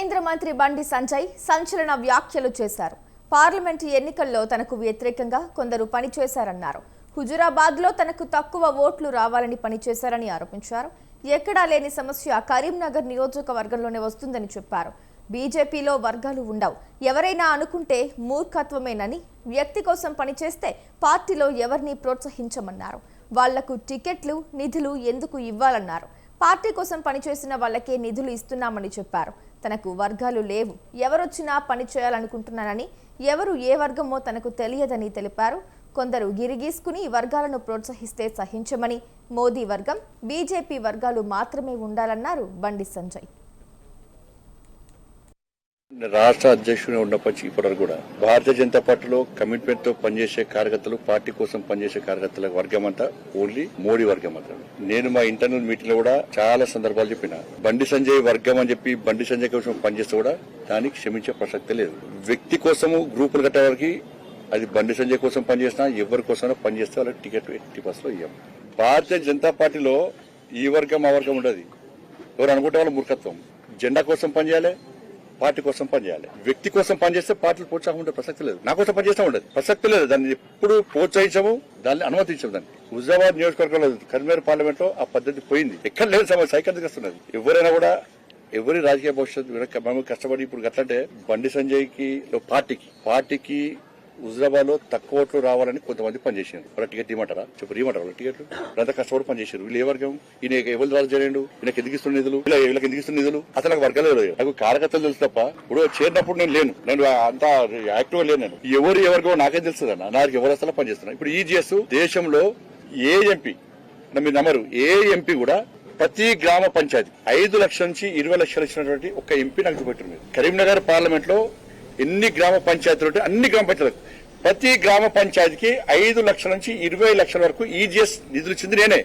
కేంద్ర మంత్రి బండి సంజయ్ సంచలన వ్యాఖ్యలు చేశారు. పార్లమెంటు ఎన్నికల్లో తనకు వ్యతిరేకంగా కొందరు పనిచేశారన్నారు. హుజురాబాద్లో తనకు తక్కువ ఓట్లు రావాలని పనిచేశారని ఆరోపించారు. ఎక్కడా లేని సమస్య కరీంనగర్ నియోజకవర్గంలోనే వస్తుందని చెప్పారు. బీజేపీలో వర్గాలు ఉండవు, ఎవరైనా అనుకుంటే మూర్ఖత్వమేనని, వ్యక్తి కోసం పనిచేస్తే పార్టీలో ఎవరిని ప్రోత్సహించమన్నారు. వాళ్లకు టికెట్లు, నిధులు ఎందుకు ఇవ్వాలన్నారు. పార్టీ కోసం పనిచేసిన వాళ్ళకే నిధులు ఇస్తున్నామని చెప్పారు. తనకు వర్గాలు లేవు, ఎవరొచ్చినా పని చేయాలనుకుంటున్నానని, ఎవరు ఏ వర్గమో తనకు తెలియదని తెలిపారు. కొందరు గిరిగీసుకుని వర్గాలను ప్రోత్సహిస్తే సహించమని, మోదీ వర్గం, బీజేపీ వర్గాలు మాత్రమే ఉండాలన్నారు బండి సంజయ్. రాష్ట్ర అధ్యక్షుడిగా ఉన్నప్పటికీ ఇప్పటివరకు కూడా భారతీయ జనతా పార్టీలో కమిట్మెంట్ తో పనిచేసే కార్యకర్తలు, పార్టీ కోసం పనిచేసే కార్యకర్తల వర్గం అంతా ఓన్లీ మోడీ వర్గం మాత్రమే. నేను మా ఇంటర్నల్ మీటింగ్ లో కూడా చాలా సందర్భాలు చెప్పిన, బండి సంజయ్ వర్గం అని చెప్పి బండి సంజయ్ కోసం పనిచేస్తే కూడా దానికి క్షమించే ప్రసక్తి లేదు. వ్యక్తి కోసము గ్రూపులు కట్టే వారికి, అది బండి సంజయ్ కోసం పనిచేసినా ఎవరి కోసం పనిచేస్తే వాళ్ళకి టికెట్ 80% ఇవ్వం. భారతీయ జనతా పార్టీలో ఈ వర్గం ఆ వర్గం ఉండదు. ఎవరు అనుకుంటే వాళ్ళ మూర్ఖత్వం. జెండా కోసం పనిచేయాలి, పార్టీ కోసం పనిచేయాలి. వ్యక్తి కోసం పనిచేస్తే పార్టీలు ప్రోత్సాహం ఉండే ప్రసక్తి లేదు. నా కోసం పనిచేస్తా ఉండదు, ప్రసక్తి లేదు. దాన్ని ఎప్పుడు ప్రోత్సహించము, దాన్ని అనుమతించము. దాన్ని హుజురాబాద్ నియోజకవర్గంలో కరీంనగర్ పార్లమెంట్ లో ఆ పద్ధతి పోయింది. ఎక్కడ లేదు సమస్య, సైకిల్ వస్తున్నది. ఎవరైనా కూడా ఎవరి రాజకీయ భవిష్యత్తు మనం కష్టపడి ఇప్పుడు గట్లంటే బండి సంజయ్ కి పార్టీకి హుజురాబాద్ లో తక్కువ ఓట్లు రావాలని కొంతమంది పనిచేసారు. వాళ్ళ టికెట్ ఇవ్వమంటారా? చెప్పు, ఇవ్వమంటారు వాళ్ళ టికెట్లు? అంతా కష్టపడి పనిచేశారు. వీళ్ళు ఏ వర్గం? ఈయన ఎవరు రాజు చేయలేడు, ఈయనకి ఎందుకు ఇస్తున్న నిధులు, వీళ్ళకి ఎందుకు ఇస్తున్న నిధులు? అసలు నాకు వర్గాలు లేదు. నాకు కార్యకర్తలు తెలుసు తప్ప, ఇప్పుడు చేరినప్పుడు నేను అంతా యాక్టివ్ లేను. నేను ఎవరు వర్గం నాకేం తెలుస్తుంది అన్న, నాకు ఎవరు అసలు పనిచేస్తున్నా. ఇప్పుడు ఈజీఎస్ దేశంలో ఏ ఎంపీ, మీరు నమ్మరు, ఏ ఎంపీ కూడా ప్రతి గ్రామ పంచాయతీ 5 లక్షల నుంచి 20 లక్షలు ఇచ్చినటువంటి ఒక ఎంపీ నాకు చూపెట్టారు. కరీంనగర్ పార్లమెంట్ లో ఎన్ని గ్రామ పంచాయతీలు ఉంటే అన్ని గ్రామ పంచాయతీలకు ప్రతి గ్రామ పంచాయతీకి 5 లక్షల నుంచి 20 లక్షల వరకు ఈజీఎస్ నిధులు ఇచ్చింది నేనే.